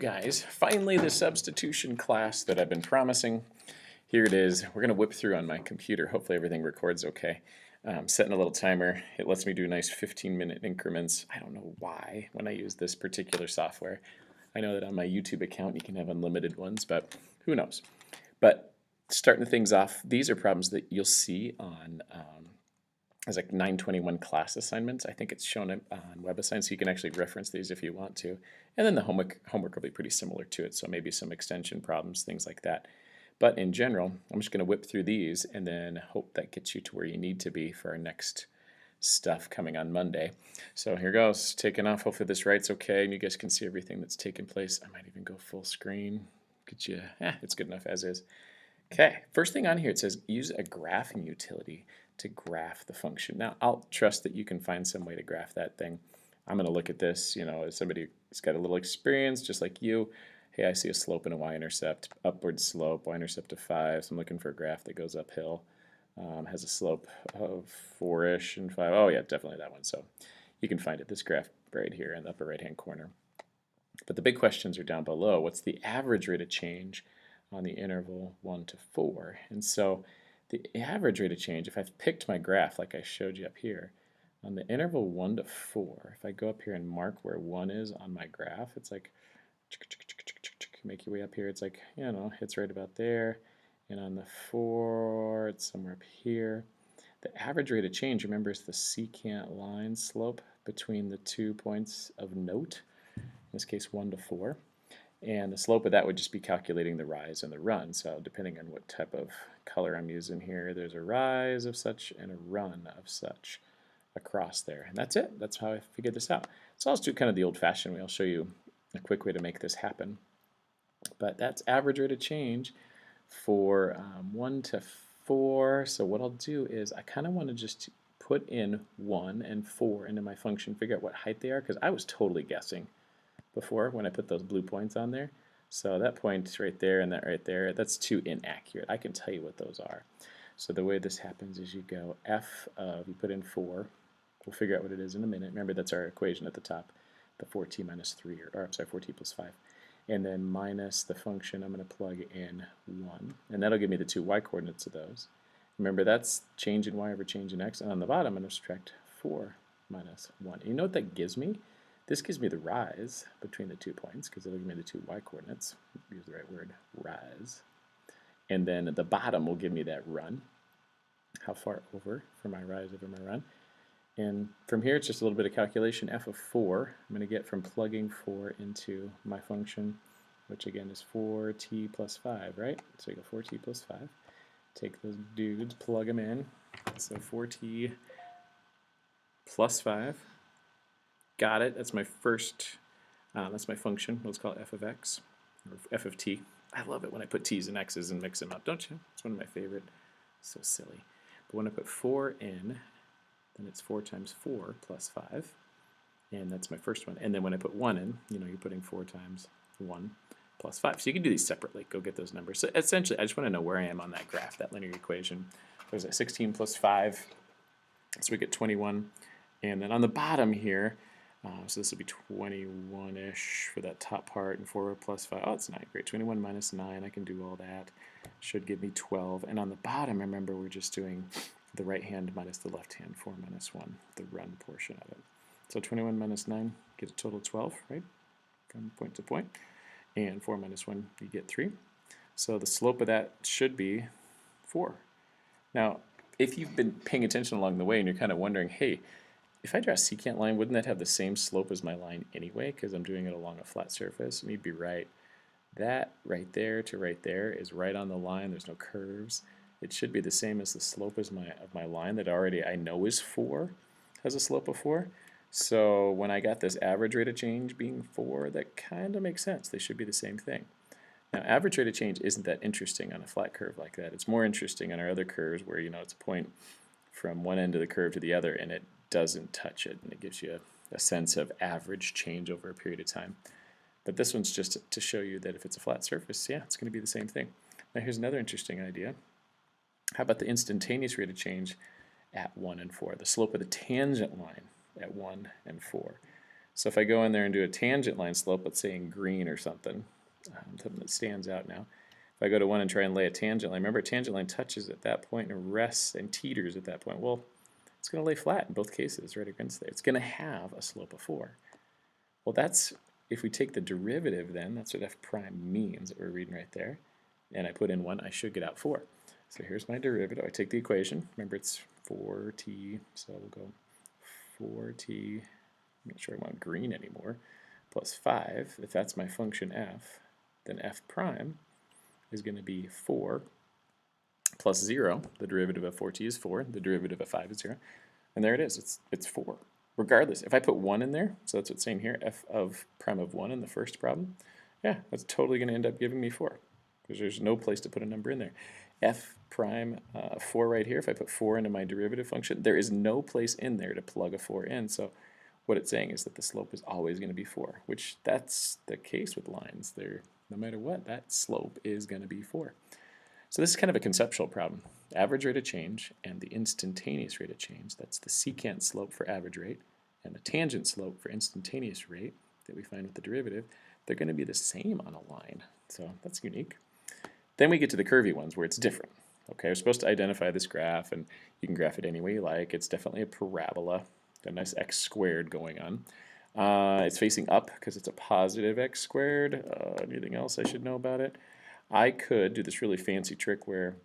Guys, finally the substitution class that I've been promising. Here it is. We're going to whip through on my computer. Hopefully everything records okay. Setting a little timer. It lets me do nice 15-minute increments. I don't know why when I use this particular software. I know that on my YouTube account you can have unlimited ones, but who knows. But starting things off, these are problems that you'll see on as like 921 class assignments. I think it's shown on WebAssign, so you can actually reference these if you want to. And then the homework will be pretty similar to it, so maybe some extension problems, things like that. But in general, I'm just going to whip through these and then hope that gets you to where you need to be for our next stuff coming on Monday. So here goes, taking off. Hopefully this writes okay and you guys can see everything that's taken place. I might even go full screen. Get you, it's good enough as is. Okay, first thing on here, it says use a graphing utility to graph the function. Now, I'll trust that you can find some way to graph that thing. I'm going to look at this, as somebody who's got a little experience, just like you. Hey, I see a slope and a y-intercept, upward slope, y-intercept of 5, so I'm looking for a graph that goes uphill. Has a slope of 4-ish and 5. Oh, yeah, definitely that one. So you can find it, this graph right here in the upper right-hand corner. But the big questions are down below. What's the average rate of change on the interval 1 to 4? And so the average rate of change, if I've picked my graph like I showed you up here, on the interval 1 to 4, if I go up here and mark where 1 is on my graph, it's like, make your way up here, it's like, it's right about there. And on the 4, it's somewhere up here. The average rate of change, remember, is the secant line slope between the 2 points of note, in this case 1 to 4. And the slope of that would just be calculating the rise and the run. So depending on what type of color I'm using here, there's a rise of such and a run of such across there. And that's it. That's how I figured this out. So I'll just do kind of the old-fashioned way. I'll show you a quick way to make this happen. But that's average rate of change for 1 to 4. So what I'll do is I kind of want to just put in 1 and 4 into my function, figure out what height they are, because I was totally guessing before when I put those blue points on there. So that point right there and that right there, that's too inaccurate. I can tell you what those are. So the way this happens is you go f of, you put in 4. We'll figure out what it is in a minute. Remember, that's our equation at the top, the 4t minus 3, or I'm sorry, 4t plus 5. And then minus the function, I'm going to plug in 1. And that'll give me the 2 y coordinates of those. Remember, that's change in y over change in x. And on the bottom, I'm going to subtract 4 minus 1. And you know what that gives me? This gives me the rise between the 2 points, because it'll give me the 2 y coordinates. Use the right word, rise. And then at the bottom will give me that run. How far over for my rise over my run. And from here, it's just a little bit of calculation. F of 4, I'm going to get from plugging 4 into my function, which again is 4t plus 5, right? So you go 4t plus 5. Take those dudes, plug them in. So 4t plus 5. Got it. That's my first, that's my function. Let's call it f of x, or f of t. I love it when I put t's and x's and mix them up, don't you? It's one of my favorite. So silly. But when I put 4 in, then it's 4 times 4 plus 5. And that's my first one. And then when I put 1 in, you're putting 4 times 1 plus 5. So you can do these separately. Go get those numbers. So essentially, I just want to know where I am on that graph, that linear equation. There's that 16 plus 5. So we get 21. And then on the bottom here, so this will be 21-ish for that top part, and 4 plus 5. Oh, it's 9. Great. 21 minus 9. I can do all that. Should give me 12. And on the bottom, remember, we're just doing the right hand minus the left hand, 4 minus 1, the run portion of it. So 21 minus 9, get a total of 12, right? From point to point. And 4 minus 1, you get 3. So the slope of that should be 4. Now, if you've been paying attention along the way and you're kind of wondering, hey, if I draw a secant line, wouldn't that have the same slope as my line anyway, because I'm doing it along a flat surface? And you'd be right. That right there to right there is right on the line. There's no curves. It should be the same as the slope of my line that already I know is 4, has a slope of 4. So when I got this average rate of change being 4, that kind of makes sense. They should be the same thing. Now, average rate of change isn't that interesting on a flat curve like that. It's more interesting on our other curves where, it's a point from one end of the curve to the other and it doesn't touch it, and it gives you a sense of average change over a period of time. But this one's just to show you that if it's a flat surface, yeah, it's going to be the same thing. Now here's another interesting idea. How about the instantaneous rate of change at 1 and 4, the slope of the tangent line at 1 and 4? So if I go in there and do a tangent line slope, let's say in green or something, something that stands out now. If I go to 1 and try and lay a tangent line, remember a tangent line touches at that point and rests and teeters at that point. Well, it's going to lay flat in both cases right against there. It's going to have a slope of 4. Well, that's, if we take the derivative then, that's what f prime means that we're reading right there, and I put in 1, I should get out 4. So here's my derivative. I take the equation. Remember it's 4t, so we'll go 4t, I'm not sure I want green anymore, plus 5. If that's my function f, then f prime is going to be 4 plus 0. The derivative of 4t is 4. The derivative of 5 is 0. And there it is. It's 4. Regardless, if I put 1 in there, so that's what's saying here, f of prime of 1 in the first problem, yeah, that's totally going to end up giving me 4 because there's no place to put a number in there. F prime 4 right here, if I put 4 into my derivative function, there is no place in there to plug a 4 in. So what it's saying is that the slope is always going to be 4, which that's the case with lines. They're, no matter what, that slope is going to be 4. So this is kind of a conceptual problem. Average rate of change and the instantaneous rate of change, that's the secant slope for average rate, and the tangent slope for instantaneous rate that we find with the derivative, they're going to be the same on a line. So that's unique. Then we get to the curvy ones where it's different. Okay, we're supposed to identify this graph, and you can graph it any way you like. It's definitely a parabola, a nice x squared going on. It's facing up because it's a positive x squared. Anything else I should know about it? I could do this really fancy trick where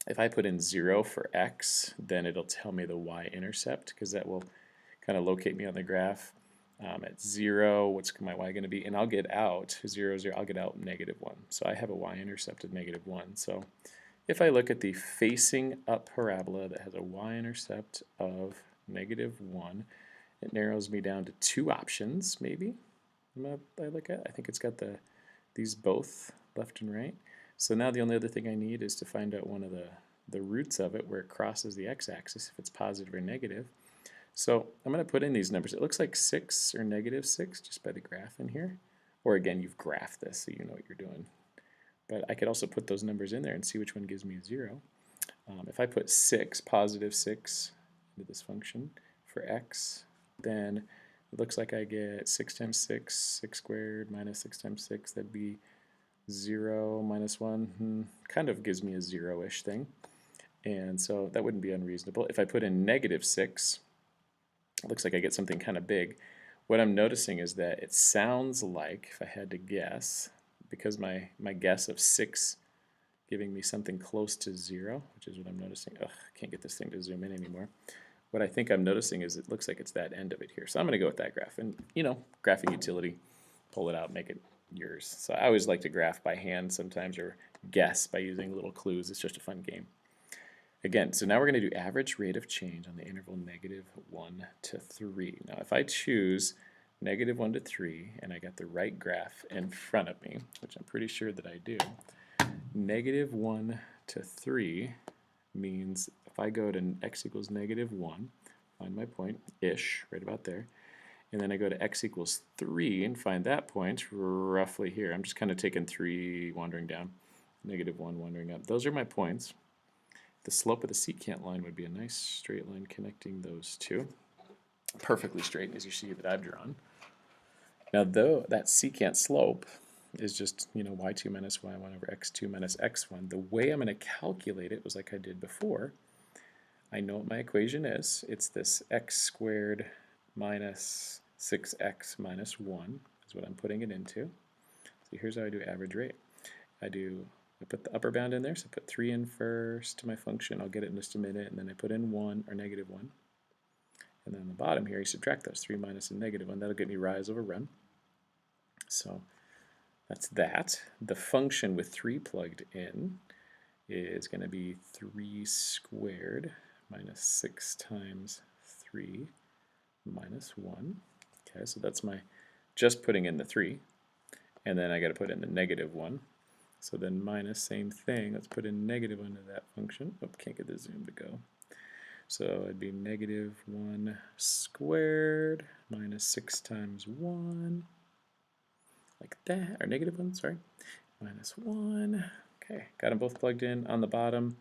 if I put in 0 for x, then it'll tell me the y-intercept because that will kind of locate me on the graph. At 0, what's my y going to be? And I'll get out 0, 0, I'll get out -1. So I have a y-intercept of -1. So if I look at the facing up parabola that has a y-intercept of -1, it narrows me down to 2 options, maybe. I look at, I think it's got these both left and right. So now the only other thing I need is to find out one of the roots of it where it crosses the x-axis, if it's positive or negative. So I'm going to put in these numbers. It looks like 6 or -6 just by the graph in here. Or again, you've graphed this so you know what you're doing. But I could also put those numbers in there and see which one gives me a 0. If I put 6, positive 6, into this function for x, then it looks like I get 6 times 6, 6 squared, minus 6 times 6, that'd be 0 minus 1, kind of gives me a 0-ish thing. And so that wouldn't be unreasonable. If I put in -6, it looks like I get something kind of big. What I'm noticing is that it sounds like, if I had to guess, because my guess of 6 giving me something close to 0, which is what I'm noticing. Ugh, I can't get this thing to zoom in anymore. What I think I'm noticing is it looks like it's that end of it here. So I'm going to go with that graph. And, you know, graphing utility, pull it out, make it yours. So I always like to graph by hand sometimes or guess by using little clues. It's just a fun game. Again, so now we're going to do average rate of change on the interval -1 to 3. Now if I choose -1 to 3 and I got the right graph in front of me, which I'm pretty sure that I do, -1 to 3 means if I go to x equals -1, find my point-ish, right about there, and then I go to x equals 3 and find that point roughly here. I'm just kind of taking 3 wandering down, -1 wandering up. Those are my points. The slope of the secant line would be a nice straight line connecting those two. Perfectly straight, as you see that I've drawn. Now, though that secant slope is just, you know, y2 minus y1 over x2 minus x1, the way I'm going to calculate it was like I did before. I know what my equation is. It's this x squared minus 6x minus 1 is what I'm putting it into. So here's how I do average rate. I put the upper bound in there, so I put 3 in first to my function. I'll get it in just a minute, and then I put in 1, or -1. And then on the bottom here, you subtract those 3 minus and -1. That'll get me rise over run. So that's that. The function with 3 plugged in is going to be 3 squared minus 6 times 3 minus 1. Okay, so that's my just putting in the 3. And then I got to put in the -1. So then minus, same thing. Let's put in -1 into that function. Oh, can't get the zoom to go. So it'd be -1 squared minus 6 times 1, like that, or -1, sorry, minus 1. Okay, got them both plugged in. On the bottom,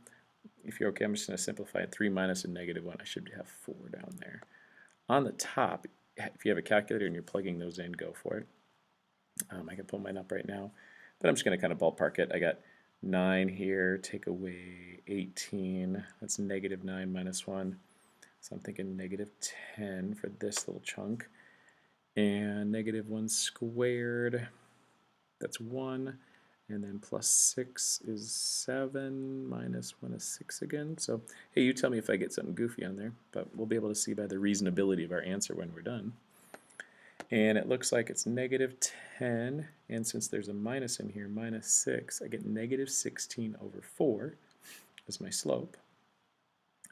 if you're okay, I'm just going to simplify it. 3 minus a -1. I should have 4 down there. On the top, if you have a calculator and you're plugging those in, go for it. I can pull mine up right now, but I'm just going to kind of ballpark it. I got 9 here, take away 18, that's negative 9 minus 1. So I'm thinking negative 10 for this little chunk. And negative 1 squared, that's 1. And then plus 6 is 7, minus 1 is 6 again. So, hey, you tell me if I get something goofy on there, but we'll be able to see by the reasonability of our answer when we're done. And it looks like it's negative 10, and since there's a minus in here, minus 6, I get negative 16 over 4 as my slope.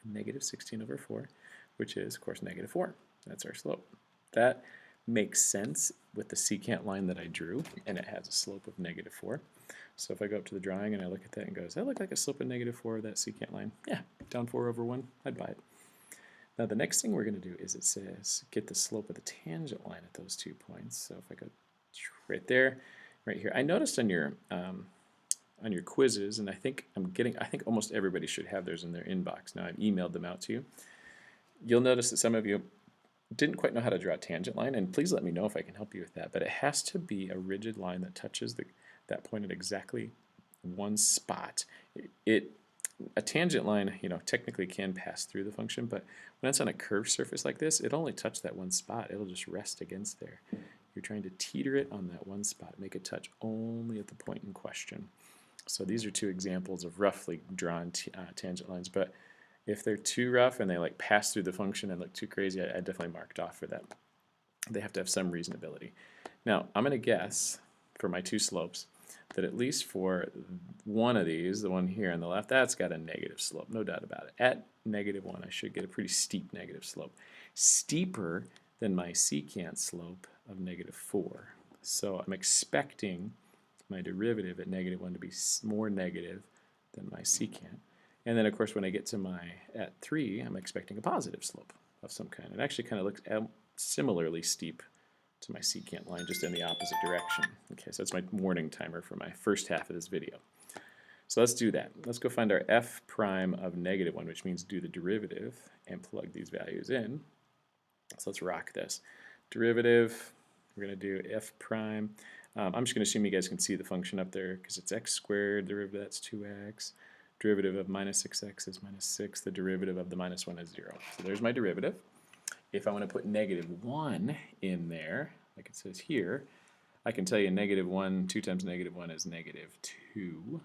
Negative 16 over 4, which is, of course, negative 4. That's our slope. That makes sense with the secant line that I drew, and it has a slope of negative 4. So if I go up to the drawing and I look at that and go, does that look like a slope of negative 4 of that secant line? Yeah, down 4 over 1, I'd buy it. Now the next thing we're going to do is it says get the slope of the tangent line at those 2 points. So if I go right there, right here, I noticed on your quizzes, and I think almost everybody should have theirs in their inbox. Now I've emailed them out to you. You'll notice that some of you didn't quite know how to draw a tangent line, and please let me know if I can help you with that. But it has to be a rigid line that touches that point at exactly one spot. A tangent line, technically can pass through the function, but when it's on a curved surface like this, it only touches that one spot. It'll just rest against there. You're trying to teeter it on that one spot, make it touch only at the point in question. So these are 2 examples of roughly drawn tangent lines, but if they're too rough and they like pass through the function and look too crazy, I definitely marked off for that. They have to have some reasonability. Now, I'm going to guess for my 2 slopes that at least for one of these, the one here on the left, that's got a negative slope, no doubt about it. At negative 1, I should get a pretty steep negative slope. Steeper than my secant slope of negative 4. So I'm expecting my derivative at negative 1 to be more negative than my secant. And then, of course, when I get to at 3, I'm expecting a positive slope of some kind. It actually kind of looks similarly steep to my secant line, just in the opposite direction. Okay, so that's my warning timer for my first half of this video. So let's do that. Let's go find our f prime of negative 1, which means do the derivative and plug these values in. So let's rock this. Derivative, we're going to do f prime. I'm just going to assume you guys can see the function up there because it's x squared, derivative that's 2x. Derivative of minus 6x is minus 6. The derivative of the minus 1 is 0. So there's my derivative. If I want to put negative 1 in there, like it says here, I can tell you negative 1, 2 times negative 1 is negative 2.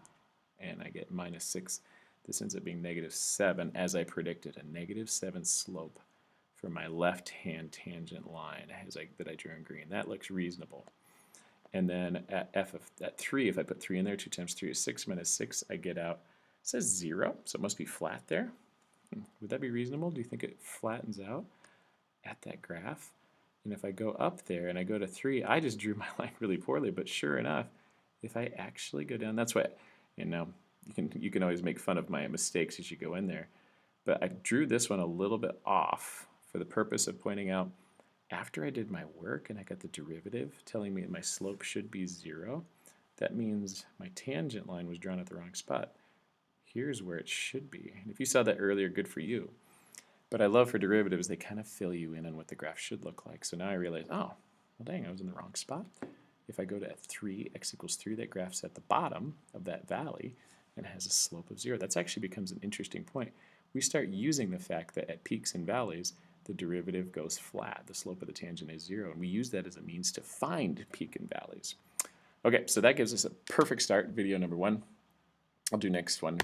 And I get minus 6. This ends up being negative 7, as I predicted, a negative 7 slope for my left-hand tangent line that I drew in green. That looks reasonable. And then at 3, if I put 3 in there, 2 times 3 is 6 minus 6, I get out, it says 0, so it must be flat there. Would that be reasonable? Do you think it flattens out at that graph? And if I go up there and I go to 3, I just drew my line really poorly, but sure enough, if I actually go down, that's why, you can always make fun of my mistakes as you go in there, but I drew this one a little bit off for the purpose of pointing out after I did my work and I got the derivative telling me my slope should be 0, that means my tangent line was drawn at the wrong spot. Here's where it should be. And if you saw that earlier, good for you. But I love for derivatives, they kind of fill you in on what the graph should look like. So now I realize, oh, well dang, I was in the wrong spot. If I go to 3, x equals 3, that graph's at the bottom of that valley and has a slope of 0. That actually becomes an interesting point. We start using the fact that at peaks and valleys, the derivative goes flat. The slope of the tangent is 0, and we use that as a means to find peak and valleys. Okay, so that gives us a perfect start, video number 1. I'll do next one.